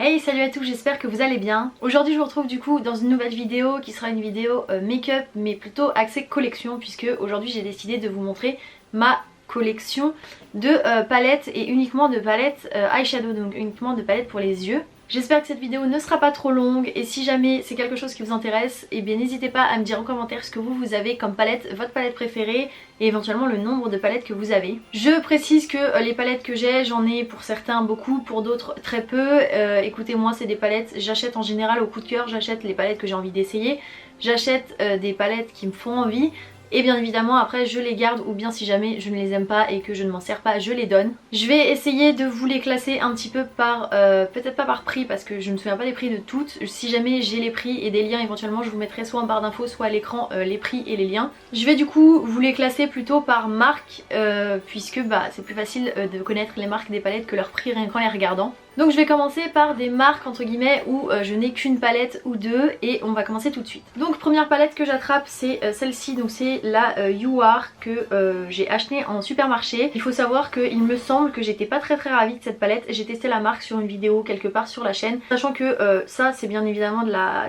Hey, salut à tous, j'espère que vous allez bien. Aujourd'hui je vous retrouve du coup dans une nouvelle vidéo qui sera une vidéo make-up mais plutôt axée collection, puisque aujourd'hui j'ai décidé de vous montrer ma collection de palettes et uniquement de palettes eyeshadow, donc uniquement de palettes pour les yeux. J'espère que cette vidéo ne sera pas trop longue et si jamais c'est quelque chose qui vous intéresse, eh bien n'hésitez pas à me dire en commentaire ce que vous avez comme palette, votre palette préférée et éventuellement le nombre de palettes que vous avez. Je précise que les palettes que j'ai, j'en ai pour certains beaucoup, pour d'autres très peu. Écoutez, moi c'est des palettes, j'achète en général au coup de cœur, j'achète les palettes que j'ai envie d'essayer, j'achète des palettes qui me font envie. Et bien évidemment après je les garde, ou bien si jamais je ne les aime pas et que je ne m'en sers pas, je les donne. Je vais essayer de vous les classer un petit peu par, peut-être pas par prix parce que je ne me souviens pas des prix de toutes. Si jamais j'ai les prix et des liens éventuellement je vous mettrai soit en barre d'infos soit à l'écran les prix et les liens. Je vais du coup vous les classer plutôt par marque puisque c'est plus facile de connaître les marques des palettes que leur prix rien qu'en les regardant. Donc je vais commencer par des marques entre guillemets où je n'ai qu'une palette ou deux et on va commencer tout de suite. Donc première palette que j'attrape c'est celle-ci, donc c'est la You Are que j'ai achetée en supermarché. Il faut savoir qu'il me semble que j'étais pas très ravie de cette palette. J'ai testé la marque sur une vidéo quelque part sur la chaîne, sachant que ça c'est bien évidemment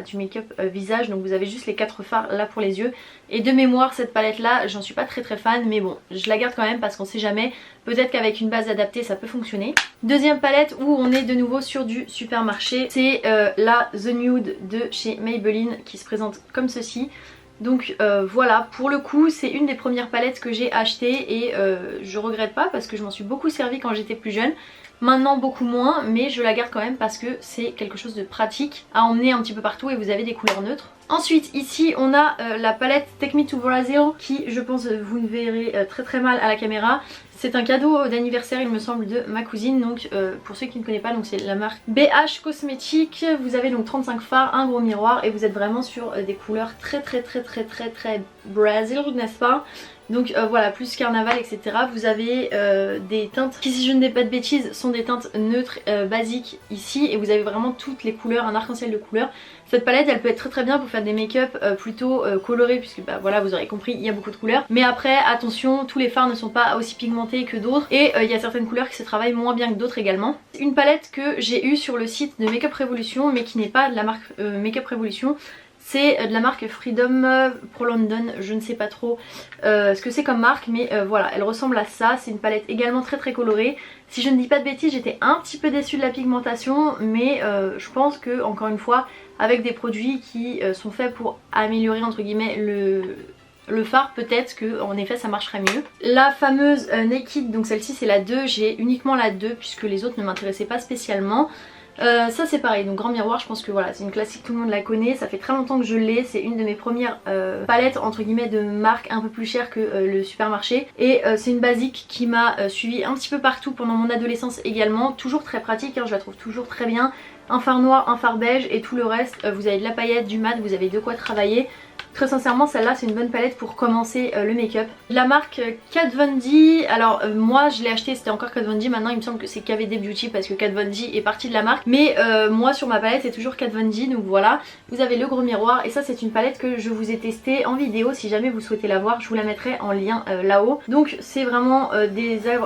du make-up visage, donc vous avez juste les 4 fards là pour les yeux. Et de mémoire cette palette là j'en suis pas très fan, mais bon je la garde quand même parce qu'on sait jamais, peut-être qu'avec une base adaptée ça peut fonctionner. Deuxième palette où on est de nouveau sur du supermarché, c'est la The Nude de chez Maybelline qui se présente comme ceci. Donc voilà, pour le coup c'est une des premières palettes que j'ai achetées et je regrette pas parce que je m'en suis beaucoup servi quand j'étais plus jeune. Maintenant beaucoup moins, mais je la garde quand même parce que c'est quelque chose de pratique à emmener un petit peu partout et vous avez des couleurs neutres. Ensuite ici on a la palette Take Me to Brazil qui je pense vous ne verrez très mal à la caméra. C'est un cadeau d'anniversaire il me semble de ma cousine, donc pour ceux qui ne connaissent pas, donc c'est la marque BH Cosmétiques. Vous avez donc 35 fards, un gros miroir et vous êtes vraiment sur des couleurs très Brazil, n'est-ce pas? Donc voilà, plus carnaval etc. Vous avez des teintes qui, si je ne dis pas de bêtises, sont des teintes neutres basiques ici, et vous avez vraiment toutes les couleurs, un arc-en-ciel de couleurs. Cette palette elle peut être très bien pour faire des make-up plutôt colorés, puisque voilà vous aurez compris il y a beaucoup de couleurs. Mais après attention, tous les fards ne sont pas aussi pigmentés que d'autres et il y a certaines couleurs qui se travaillent moins bien que d'autres également. Une palette que j'ai eue sur le site de Make Up Revolution mais qui n'est pas de la marque Make Up Revolution. C'est de la marque Freedom Pro London, je ne sais pas trop ce que c'est comme marque, mais voilà, elle ressemble à ça. C'est une palette également très colorée. Si je ne dis pas de bêtises, j'étais un petit peu déçue de la pigmentation, mais je pense que, encore une fois, avec des produits qui sont faits pour améliorer entre guillemets le fard, peut-être que en effet ça marcherait mieux. La fameuse Naked, donc celle-ci c'est la 2, j'ai uniquement la 2 puisque les autres ne m'intéressaient pas spécialement. Ça c'est pareil, donc grand miroir, je pense que voilà c'est une classique, tout le monde la connaît, ça fait très longtemps que je l'ai, c'est une de mes premières palettes entre guillemets de marque un peu plus chère que le supermarché, et c'est une basique qui m'a suivi un petit peu partout pendant mon adolescence également, toujours très pratique, hein, je la trouve toujours très bien. Un fard noir, un fard beige et tout le reste, vous avez de la paillette, du mat, vous avez de quoi travailler. Très sincèrement celle-là c'est une bonne palette pour commencer le make-up. La marque Kat Von D, alors moi je l'ai acheté, c'était encore Kat Von D, maintenant il me semble que c'est KVD Beauty parce que Kat Von D est partie de la marque. Mais moi sur ma palette c'est toujours Kat Von D, donc voilà. Vous avez le gros miroir et ça c'est une palette que je vous ai testée en vidéo, si jamais vous souhaitez la voir je vous la mettrai en lien là-haut. Donc c'est vraiment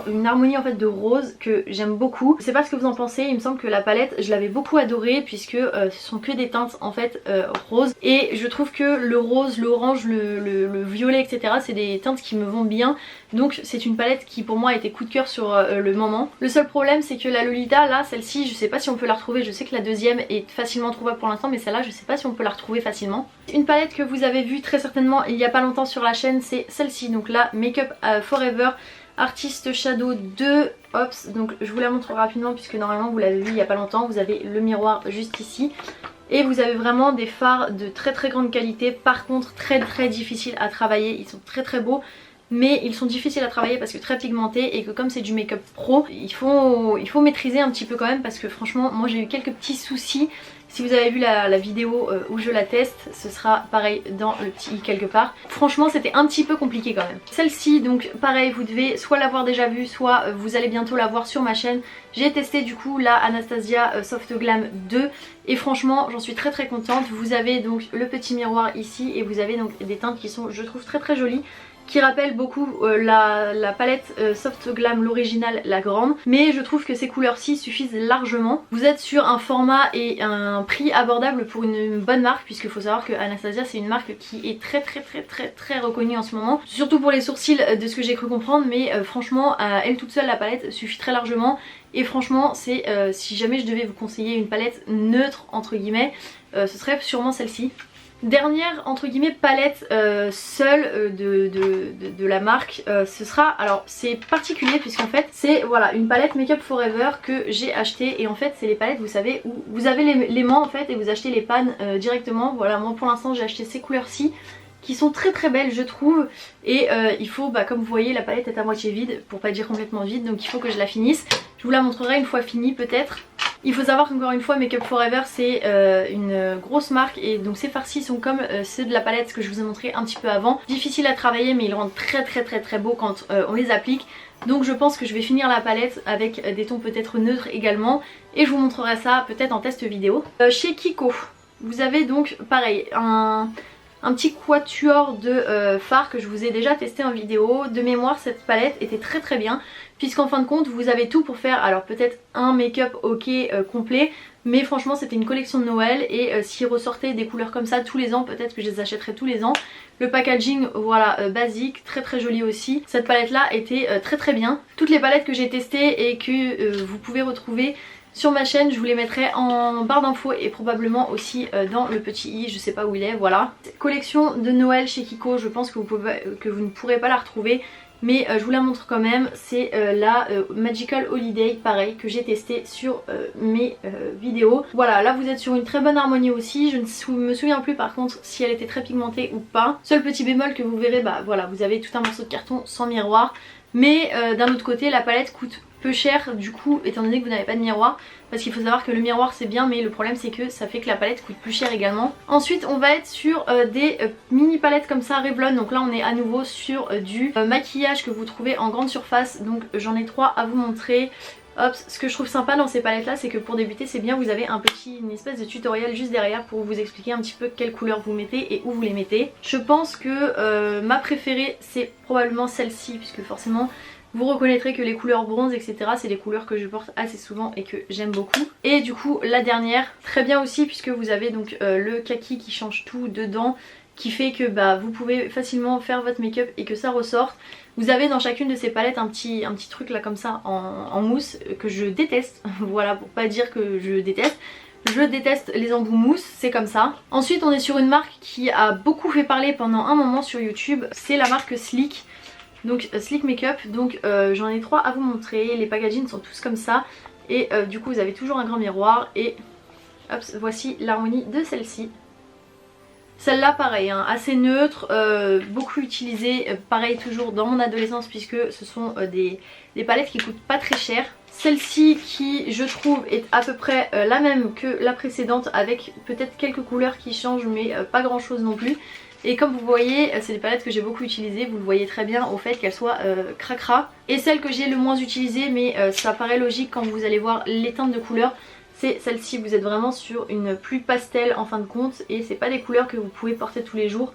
une harmonie en fait de rose que j'aime beaucoup. Je sais pas ce que vous en pensez, il me semble que la palette je l'avais beaucoup adorée puisque ce sont que des teintes en fait roses, et je trouve que le rose, l'orange, le violet etc c'est des teintes qui me vont bien, donc c'est une palette qui pour moi a été coup de cœur sur le moment. Le seul problème c'est que la Lolita là, celle-ci je sais pas si on peut la retrouver, je sais que la deuxième est facilement trouvable pour l'instant mais celle-là je sais pas si on peut la retrouver facilement. Une palette que vous avez vue très certainement il y a pas longtemps sur la chaîne, c'est celle-ci, donc la Make Up Forever Artist Shadow 2 Ops, donc je vous la montre rapidement puisque normalement vous l'avez vu il y a pas longtemps, vous avez le miroir juste ici. Et vous avez vraiment des fards de très grande qualité, par contre très difficiles à travailler, ils sont très beaux. Mais ils sont difficiles à travailler parce que très pigmentés, et que comme c'est du make-up pro, il faut maîtriser un petit peu quand même, parce que franchement moi j'ai eu quelques petits soucis. Si vous avez vu la vidéo où je la teste, ce sera pareil dans le petit quelque part. Franchement c'était un petit peu compliqué quand même. Celle-ci donc pareil, vous devez soit l'avoir déjà vue, soit vous allez bientôt la voir sur ma chaîne. J'ai testé du coup la Anastasia Soft Glam 2 et franchement j'en suis très contente. Vous avez donc le petit miroir ici et vous avez donc des teintes qui sont je trouve très jolies. qui rappelle beaucoup la palette Soft Glam, l'original, la grande, mais je trouve que ces couleurs-ci suffisent largement. Vous êtes sur un format et un prix abordable pour une bonne marque, puisqu'il faut savoir que Anastasia c'est une marque qui est très reconnue en ce moment, surtout pour les sourcils de ce que j'ai cru comprendre, mais franchement à elle toute seule la palette suffit très largement. Et franchement c'est si jamais je devais vous conseiller une palette neutre entre guillemets, ce serait sûrement celle-ci. Dernière entre guillemets palette seule de la marque, ce sera, alors c'est particulier puisqu'en fait c'est voilà une palette Make Up Forever que j'ai acheté, et en fait c'est les palettes vous savez où vous avez l'aimant en fait et vous achetez les pannes directement. Voilà, moi pour l'instant j'ai acheté ces couleurs-ci qui sont très belles je trouve, et il faut, comme vous voyez la palette est à moitié vide pour pas dire complètement vide, donc il faut que je la finisse. Je vous la montrerai une fois finie peut-être. Il faut savoir qu'encore une fois Make Up Forever c'est une grosse marque, et donc ces farcis sont comme ceux de la palette que je vous ai montré un petit peu avant. Difficile à travailler mais ils rendent très beaux quand on les applique. Donc je pense que je vais finir la palette avec des tons peut-être neutres également, et je vous montrerai ça peut-être en test vidéo. Chez Kiko vous avez donc pareil un petit quatuor de fards que je vous ai déjà testé en vidéo. De mémoire cette palette était très bien, puisqu'en fin de compte vous avez tout pour faire alors peut-être un make-up ok complet, mais franchement c'était une collection de Noël, et s'il ressortait des couleurs comme ça tous les ans, peut-être que je les achèterais tous les ans. Le packaging voilà basique, très joli aussi. Cette palette là était très bien. Toutes les palettes que j'ai testées et que vous pouvez retrouver sur ma chaîne, je vous les mettrai en barre d'infos et probablement aussi dans le petit i, je sais pas où il est, voilà. Collection de Noël chez Kiko, je pense que vous ne pourrez pas la retrouver, mais je vous la montre quand même. C'est la Magical Holiday, pareil, que j'ai testé sur mes vidéos. Voilà, là vous êtes sur une très bonne harmonie aussi. Je ne me souviens plus par contre si elle était très pigmentée ou pas. Seul petit bémol que vous verrez, voilà, vous avez tout un morceau de carton sans miroir. Mais d'un autre côté la palette coûte peu cher du coup, étant donné que vous n'avez pas de miroir, parce qu'il faut savoir que le miroir c'est bien, mais le problème c'est que ça fait que la palette coûte plus cher également. Ensuite on va être sur des mini palettes comme ça Revlon, donc là on est à nouveau sur du maquillage que vous trouvez en grande surface, donc j'en ai 3 à vous montrer. Hop, ce que je trouve sympa dans ces palettes là c'est que pour débuter c'est bien, vous avez une espèce de tutoriel juste derrière pour vous expliquer un petit peu quelles couleurs vous mettez et où vous les mettez. Je pense que ma préférée c'est probablement celle-ci, puisque forcément vous reconnaîtrez que les couleurs bronze etc c'est des couleurs que je porte assez souvent et que j'aime beaucoup. Et du coup la dernière très bien aussi, puisque vous avez donc le kaki qui change tout dedans, qui fait que vous pouvez facilement faire votre make-up et que ça ressorte. Vous avez dans chacune de ces palettes un petit truc là comme ça en mousse que je déteste. Voilà, pour pas dire que je déteste. Je déteste les embouts mousse, c'est comme ça. Ensuite on est sur une marque qui a beaucoup fait parler pendant un moment sur YouTube, c'est la marque Sleek. Donc Sleek Makeup, donc j'en ai 3 à vous montrer. Les packagings sont tous comme ça, et du coup vous avez toujours un grand miroir, et hop, voici l'harmonie de celle-ci. Celle-là pareil, hein, assez neutre, beaucoup utilisée, pareil toujours dans mon adolescence, puisque ce sont des palettes qui coûtent pas très cher. Celle-ci qui je trouve est à peu près la même que la précédente, avec peut-être quelques couleurs qui changent mais pas grand chose non plus. Et comme vous voyez c'est des palettes que j'ai beaucoup utilisées, vous le voyez très bien au fait qu'elles soient cracra. Et celle que j'ai le moins utilisée, mais ça paraît logique quand vous allez voir les teintes de couleurs, c'est celle-ci. Vous êtes vraiment sur une plus pastel en fin de compte, et c'est pas des couleurs que vous pouvez porter tous les jours.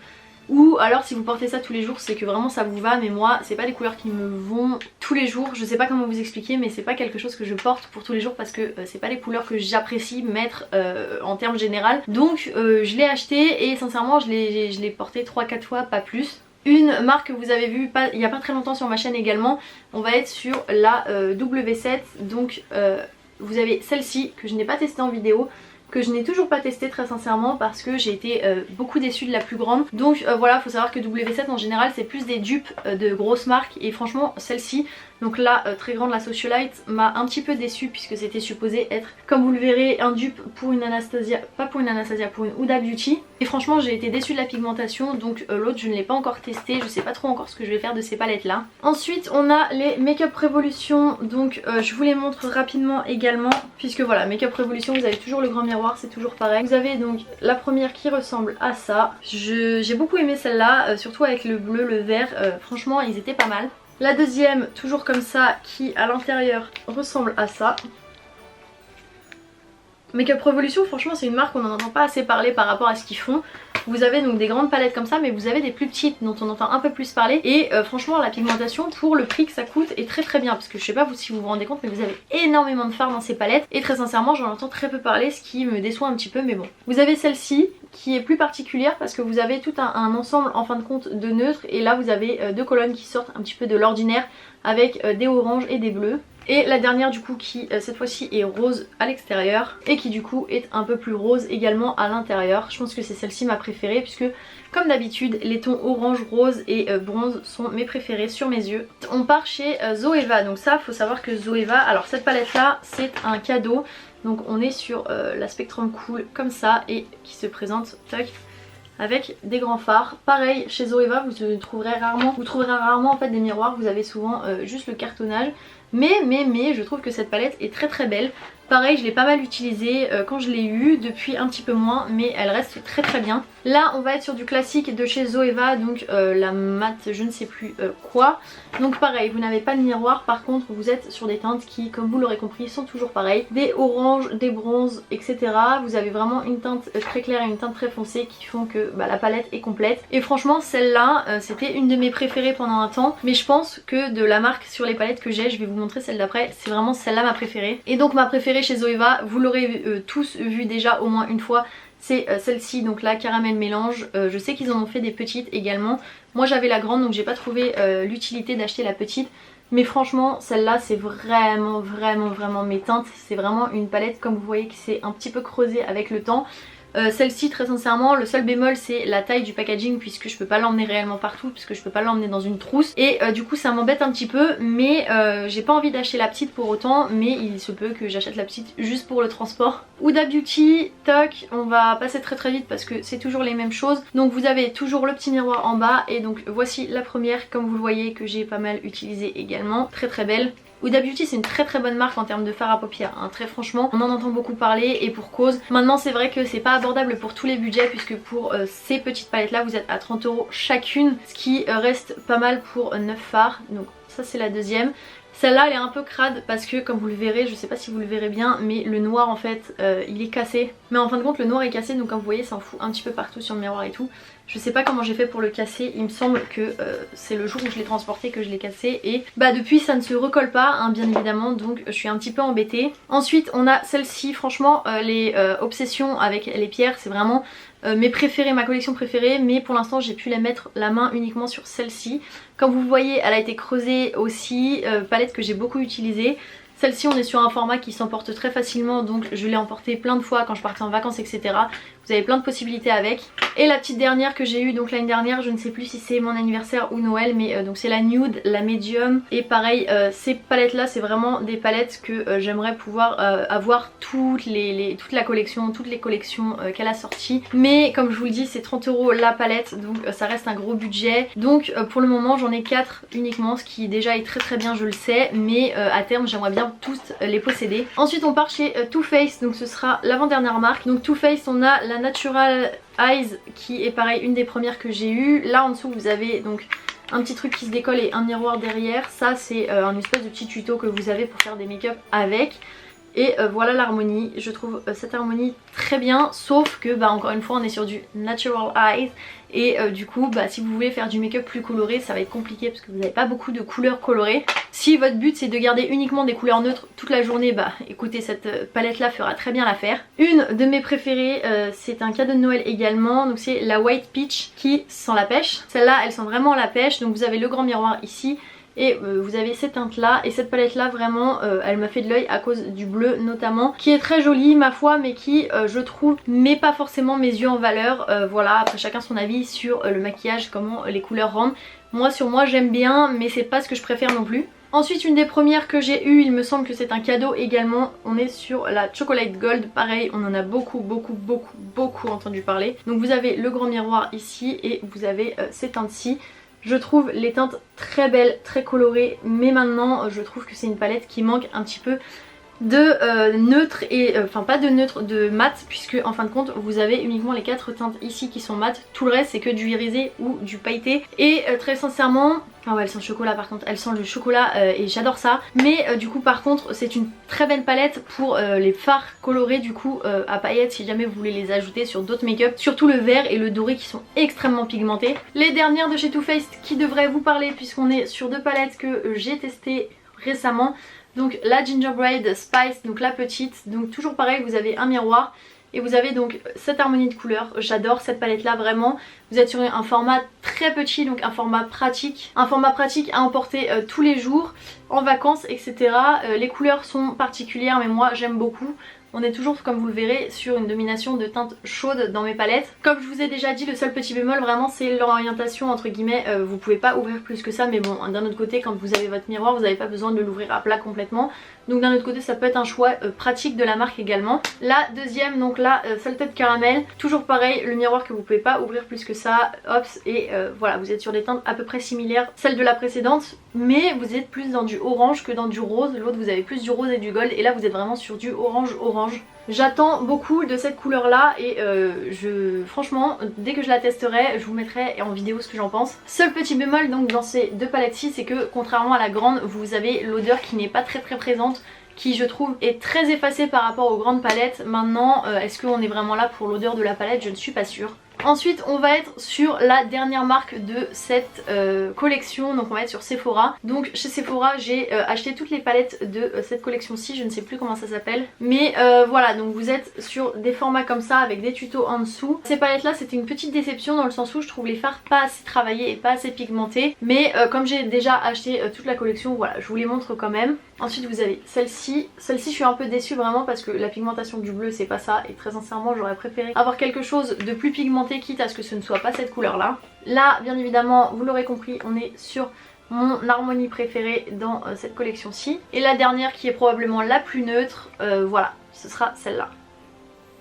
Ou alors si vous portez ça tous les jours c'est que vraiment ça vous va, mais moi c'est pas des couleurs qui me vont tous les jours. Je sais pas comment vous expliquer, mais c'est pas quelque chose que je porte pour tous les jours, parce que c'est pas les couleurs que j'apprécie mettre en termes général. Donc je l'ai acheté et sincèrement je l'ai porté 3-4 fois, pas plus. Une marque que vous avez vue il y a pas très longtemps sur ma chaîne également, on va être sur la W7. Donc vous avez celle-ci que je n'ai pas testée en vidéo, que je n'ai toujours pas testé très sincèrement, parce que j'ai été beaucoup déçue de la plus grande. Donc voilà, faut savoir que W7 en général c'est plus des dupes de grosses marques, et franchement celle-ci, donc la très grande, la Socialite, m'a un petit peu déçue, puisque c'était supposé être, comme vous le verrez, un dupe pour une Anastasia, pas pour une Anastasia, pour une Huda Beauty. Et franchement j'ai été déçue de la pigmentation, donc l'autre je ne l'ai pas encore testé, je sais pas trop encore ce que je vais faire de ces palettes là. Ensuite on a les Make Up Revolution, donc je vous les montre rapidement également, puisque voilà, Make Up Revolution vous avez toujours le grand miroir, c'est toujours pareil. Vous avez donc la première qui ressemble à ça, j'ai beaucoup aimé celle-là, surtout avec le bleu, le vert, franchement ils étaient pas mal. La deuxième toujours comme ça, qui à l'intérieur ressemble à ça. Make Up Revolution franchement c'est une marque qu'on n'en entend pas assez parler par rapport à ce qu'ils font. Vous avez donc des grandes palettes comme ça, mais vous avez des plus petites dont on entend un peu plus parler. Et franchement la pigmentation pour le prix que ça coûte est très très bien, parce que je sais pas si vous vous rendez compte, mais vous avez énormément de fard dans ces palettes. Et très sincèrement j'en entends très peu parler, ce qui me déçoit un petit peu, mais bon. Vous avez celle-ci qui est plus particulière parce que vous avez tout un ensemble en fin de compte de neutres. Et là vous avez deux colonnes qui sortent un petit peu de l'ordinaire avec des oranges et des bleus. Et la dernière du coup qui cette fois-ci est rose à l'extérieur et qui du coup est un peu plus rose également à l'intérieur. Je pense que c'est celle-ci ma préférée, puisque comme d'habitude les tons orange, rose et bronze sont mes préférés sur mes yeux. On part chez Zoeva. Donc ça faut savoir que Zoeva, alors cette palette là c'est un cadeau. Donc on est sur la Spectrum Cool comme ça, et qui se présente tac, avec des grands fards. Pareil chez Zoeva vous trouverez rarement en fait des miroirs, vous avez souvent juste le cartonnage. Mais je trouve que cette palette est très très belle. Pareil je l'ai pas mal utilisée quand je l'ai eue, depuis un petit peu moins, mais elle reste très très bien. Là on va être sur du classique de chez Zoeva, donc la mat je ne sais plus quoi. Donc pareil, vous n'avez pas de miroir, par contre vous êtes sur des teintes qui, comme vous l'aurez compris, sont toujours pareilles. Des oranges, des bronzes, etc. Vous avez vraiment une teinte très claire et une teinte très foncée qui font que la palette est complète. Et franchement celle-là c'était une de mes préférées pendant un temps, mais je pense que de la marque sur les palettes que j'ai, je vais vous montrer celle d'après, c'est vraiment celle-là ma préférée. Et donc ma préférée chez Zoeva, vous l'aurez tous vu déjà au moins une fois, c'est celle-ci, donc la caramel mélange. Je sais qu'ils en ont fait des petites également. Moi j'avais la grande, donc j'ai pas trouvé l'utilité d'acheter la petite. Mais franchement celle-là c'est vraiment mes teintes. C'est vraiment une palette comme vous voyez qui s'est un petit peu creusée avec le temps. Celle-ci très sincèrement le seul bémol c'est la taille du packaging, puisque je peux pas l'emmener réellement partout, puisque je peux pas l'emmener dans une trousse. Et du coup ça m'embête un petit peu, mais j'ai pas envie d'acheter la petite pour autant. Mais il se peut que j'achète la petite juste pour le transport. Huda Beauty, toc, on va passer très vite parce que c'est toujours les mêmes choses. Donc vous avez toujours le petit miroir en bas, et donc voici la première comme vous le voyez, que j'ai pas mal utilisée également, très belle. Huda Beauty c'est une très bonne marque en termes de fard à paupières, hein. Très franchement on en entend beaucoup parler, et pour cause. Maintenant c'est vrai que c'est pas abordable pour tous les budgets, puisque pour ces petites palettes là vous êtes à 30 € chacune, ce qui reste pas mal pour 9 fards. Donc ça c'est la deuxième. Celle-là elle est un peu crade parce que comme vous le verrez, je sais pas si vous le verrez bien, mais le noir en fait il est cassé. Mais en fin de compte le noir est cassé, donc comme vous voyez ça en fout un petit peu partout sur le miroir et tout. Je sais pas comment j'ai fait pour le casser, il me semble que c'est le jour où je l'ai transporté que je l'ai cassé. Et depuis ça ne se recolle pas hein, bien évidemment, donc je suis un petit peu embêtée. Ensuite on a celle-ci, franchement les obsessions avec les pierres c'est vraiment mes préférées, ma collection préférée. Mais pour l'instant j'ai pu mettre la main uniquement sur celle-ci. Comme vous voyez elle a été creusée aussi, palette que j'ai beaucoup utilisée. Celle-ci on est sur un format qui s'emporte très facilement, donc je l'ai emporté plein de fois quand je partais en vacances etc. Vous avez plein de possibilités avec. Et la petite dernière que j'ai eue donc l'année dernière, je ne sais plus si c'est mon anniversaire ou Noël, mais donc c'est la nude, la medium. Et pareil ces palettes là c'est vraiment des palettes que j'aimerais pouvoir avoir toute la collection, toutes les collections qu'elle a sorties. Mais comme je vous le dis c'est 30 € la palette, donc ça reste un gros budget. Donc pour le moment j'en ai 4 uniquement, ce qui déjà est très bien je le sais, mais à terme j'aimerais bien tous les posséder. Ensuite on part chez Too Faced, donc ce sera l'avant-dernière marque. Donc Too Faced on a la Natural Eyes qui est pareil une des premières que j'ai eues. Là en dessous vous avez donc un petit truc qui se décolle et un miroir derrière. Ça c'est un espèce de petit tuto que vous avez pour faire des make-up avec. Et voilà l'harmonie, je trouve cette harmonie très bien, sauf que encore une fois on est sur du Natural Eyes. Et du coup si vous voulez faire du make-up plus coloré ça va être compliqué parce que vous n'avez pas beaucoup de couleurs colorées. Si votre but c'est de garder uniquement des couleurs neutres toute la journée, écoutez cette palette là fera très bien l'affaire. Une de mes préférées c'est un cadeau de Noël également, donc c'est la White Peach qui sent la pêche. Celle-là elle sent vraiment la pêche, donc vous avez le grand miroir ici. Et vous avez ces teintes là, et cette palette là vraiment elle m'a fait de l'œil à cause du bleu notamment, qui est très jolie ma foi, mais qui je trouve met pas forcément mes yeux en valeur. Voilà, après chacun son avis sur le maquillage, comment les couleurs rendent. Moi sur moi j'aime bien, mais c'est pas ce que je préfère non plus. Ensuite une des premières que j'ai eues, il me semble que c'est un cadeau également, on est sur la Chocolate Gold. Pareil on en a beaucoup entendu parler. Donc vous avez le grand miroir ici et vous avez ces teintes-ci. Je trouve les teintes très belles, très colorées, mais maintenant je trouve que c'est une palette qui manque un petit peu de neutre et enfin pas de neutre, de mat, puisque en fin de compte vous avez uniquement les 4 teintes ici qui sont mat, tout le reste c'est que du irisé ou du pailleté. Et très sincèrement, ah ouais, elle sent le chocolat par contre, elle sent le chocolat et j'adore ça. Mais du coup par contre c'est une très belle palette pour les fards colorés du coup à paillettes si jamais vous voulez les ajouter sur d'autres make-up. Surtout le vert et le doré qui sont extrêmement pigmentés. Les dernières de chez Too Faced qui devraient vous parler puisqu'on est sur 2 palettes que j'ai testées récemment. Donc la Gingerbread Spice, donc la petite, donc toujours pareil, vous avez un miroir et vous avez donc cette harmonie de couleurs. J'adore cette palette là vraiment. Vous êtes sur un format très petit, donc un format pratique à emporter tous les jours, en vacances, etc. Les couleurs sont particulières mais moi j'aime beaucoup. On est toujours, comme vous le verrez, sur une domination de teintes chaudes dans mes palettes. Comme je vous ai déjà dit, le seul petit bémol vraiment c'est l'orientation entre guillemets. Vous pouvez pas ouvrir plus que ça, mais bon, d'un autre côté quand vous avez votre miroir vous n'avez pas besoin de l'ouvrir à plat complètement. Donc d'un autre côté ça peut être un choix pratique de la marque également. La deuxième, donc là, Salted Caramel, toujours pareil, le miroir que vous pouvez pas ouvrir plus que ça, hops, et voilà, vous êtes sur des teintes à peu près similaires, celles de la précédente, mais vous êtes plus dans du orange que dans du rose. L'autre vous avez plus du rose et du gold, et là vous êtes vraiment sur du orange. J'attends beaucoup de cette couleur là et franchement dès que je la testerai je vous mettrai en vidéo ce que j'en pense. Seul petit bémol donc dans ces 2 palettes-ci, c'est que contrairement à la grande vous avez l'odeur qui n'est pas très présente, qui je trouve est très effacée par rapport aux grandes palettes. Maintenant est-ce qu'on est vraiment là pour l'odeur de la palette? Je ne suis pas sûre. Ensuite on va être sur la dernière marque de cette collection, donc on va être sur Sephora. Donc chez Sephora j'ai acheté toutes les palettes de cette collection-ci, je ne sais plus comment ça s'appelle. Mais voilà, donc vous êtes sur des formats comme ça avec des tutos en dessous. Ces palettes là c'était une petite déception dans le sens où je trouve les fards pas assez travaillés et pas assez pigmentés. Mais comme j'ai déjà acheté toute la collection, voilà, je vous les montre quand même. Ensuite vous avez celle-ci. Celle-ci je suis un peu déçue vraiment parce que la pigmentation du bleu c'est pas ça. Et très sincèrement j'aurais préféré avoir quelque chose de plus pigmenté, quitte à ce que ce ne soit pas cette couleur là. Là bien évidemment vous l'aurez compris, on est sur mon harmonie préférée dans cette collection-ci. Et la dernière qui est probablement la plus neutre, voilà, ce sera celle-là.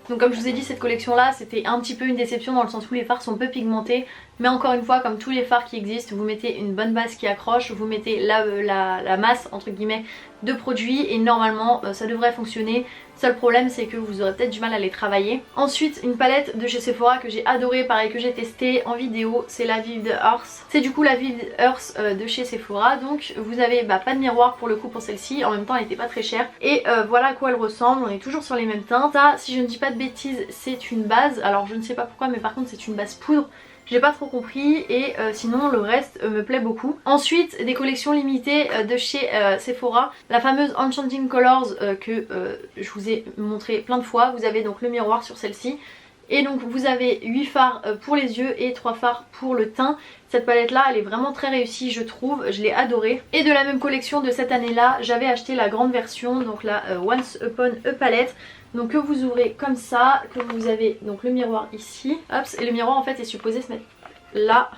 Donc comme je vous ai dit, cette collection là c'était un petit peu une déception dans le sens où les fards sont peu pigmentés. Mais encore une fois, comme tous les fards qui existent, vous mettez une bonne base qui accroche, vous mettez la masse entre guillemets de produits et normalement ça devrait fonctionner. Seul problème c'est que vous aurez peut-être du mal à les travailler. Ensuite une palette de chez Sephora que j'ai adorée, pareil que j'ai testé en vidéo, c'est la Vivid Earth. C'est du coup la Vivid Earth de chez Sephora. Donc vous avez pas de miroir pour le coup pour celle-ci, en même temps elle n'était pas très chère. Et voilà à quoi elle ressemble, on est toujours sur les mêmes teintes. Ça, si je ne dis pas de bêtises, c'est une base, alors je ne sais pas pourquoi mais par contre c'est une base poudre. J'ai pas trop compris et sinon le reste me plaît beaucoup. Ensuite des collections limitées de chez Sephora, la fameuse Enchanting Colors que je vous ai montré plein de fois. Vous avez donc le miroir sur celle-ci et donc vous avez 8 fards pour les yeux et 3 fards pour le teint. Cette palette là elle est vraiment très réussie je trouve, je l'ai adorée. Et de la même collection de cette année là j'avais acheté la grande version, donc la Once Upon a Palette. Donc que vous ouvrez comme ça, que vous avez donc le miroir ici, hop, et le miroir en fait est supposé se mettre là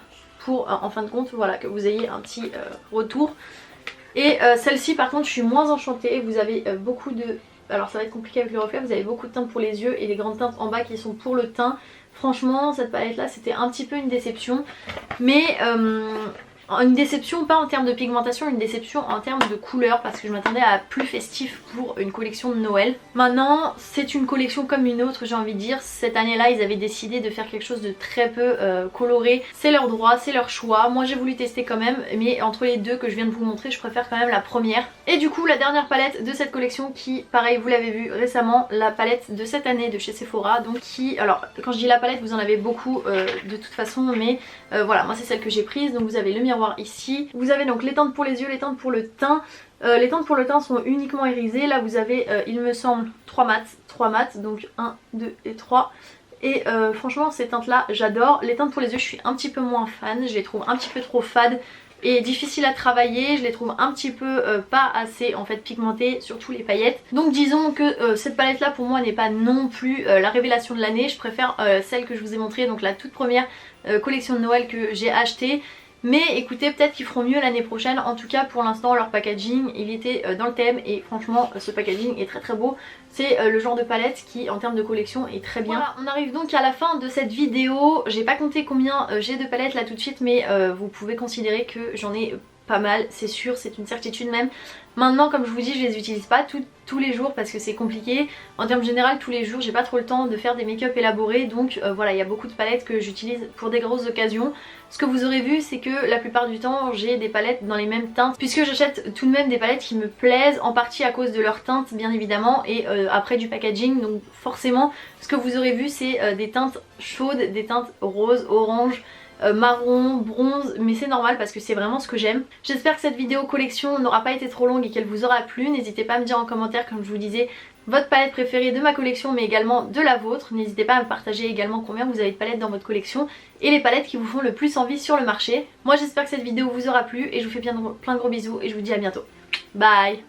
pour en fin de compte voilà que vous ayez un petit retour. Et celle-ci par contre je suis moins enchantée, vous avez beaucoup de, alors ça va être compliqué avec le reflet, vous avez beaucoup de teintes pour les yeux et les grandes teintes en bas qui sont pour le teint. Franchement cette palette là c'était un petit peu une déception, mais une déception pas en termes de pigmentation, une déception en termes de couleur parce que je m'attendais à plus festif pour une collection de Noël. Maintenant c'est une collection comme une autre j'ai envie de dire. Cette année là ils avaient décidé de faire quelque chose de très peu coloré. C'est leur droit, c'est leur choix. Moi j'ai voulu tester quand même, mais entre les deux que je viens de vous montrer je préfère quand même la première. Et du coup la dernière palette de cette collection qui pareil vous l'avez vu récemment, la palette de cette année de chez Sephora. Donc qui, alors quand je dis la palette vous en avez beaucoup de toute façon, mais voilà moi c'est celle que j'ai prise. Donc vous avez le miroir ici, vous avez donc les teintes pour les yeux, les teintes pour le teint. Les teintes pour le teint sont uniquement irisées. Là vous avez il me semble 3 mats, donc 1, 2 et 3. Et franchement ces teintes là j'adore. Les teintes pour les yeux je suis un petit peu moins fan, je les trouve un petit peu trop fades et difficiles à travailler, je les trouve un petit peu pas assez en fait pigmentées, surtout les paillettes. Donc disons que cette palette là pour moi n'est pas non plus la révélation de l'année. Je préfère celle que je vous ai montrée, donc la toute première collection de Noël que j'ai achetée. Mais écoutez, peut-être qu'ils feront mieux l'année prochaine. En tout cas pour l'instant leur packaging il était dans le thème et franchement ce packaging est très beau. C'est le genre de palette qui en termes de collection est très bien. Voilà, on arrive donc à la fin de cette vidéo. J'ai pas compté combien j'ai de palettes là tout de suite, mais vous pouvez considérer que j'en ai pas mal, c'est sûr, c'est une certitude même. Maintenant comme je vous dis je les utilise pas tous les jours parce que c'est compliqué. En termes général tous les jours j'ai pas trop le temps de faire des make-up élaborés, donc voilà, il y a beaucoup de palettes que j'utilise pour des grosses occasions. Ce que vous aurez vu c'est que la plupart du temps j'ai des palettes dans les mêmes teintes, puisque j'achète tout de même des palettes qui me plaisent, en partie à cause de leur teinte bien évidemment, et après du packaging, donc forcément ce que vous aurez vu c'est des teintes chaudes, des teintes roses, orange, marron, bronze, mais c'est normal parce que c'est vraiment ce que j'aime. J'espère que cette vidéo collection n'aura pas été trop longue et qu'elle vous aura plu. N'hésitez pas à me dire en commentaire, comme je vous disais, votre palette préférée de ma collection mais également de la vôtre. N'hésitez pas à me partager également combien vous avez de palettes dans votre collection et les palettes qui vous font le plus envie sur le marché. Moi j'espère que cette vidéo vous aura plu et je vous fais plein de gros bisous et je vous dis à bientôt. Bye.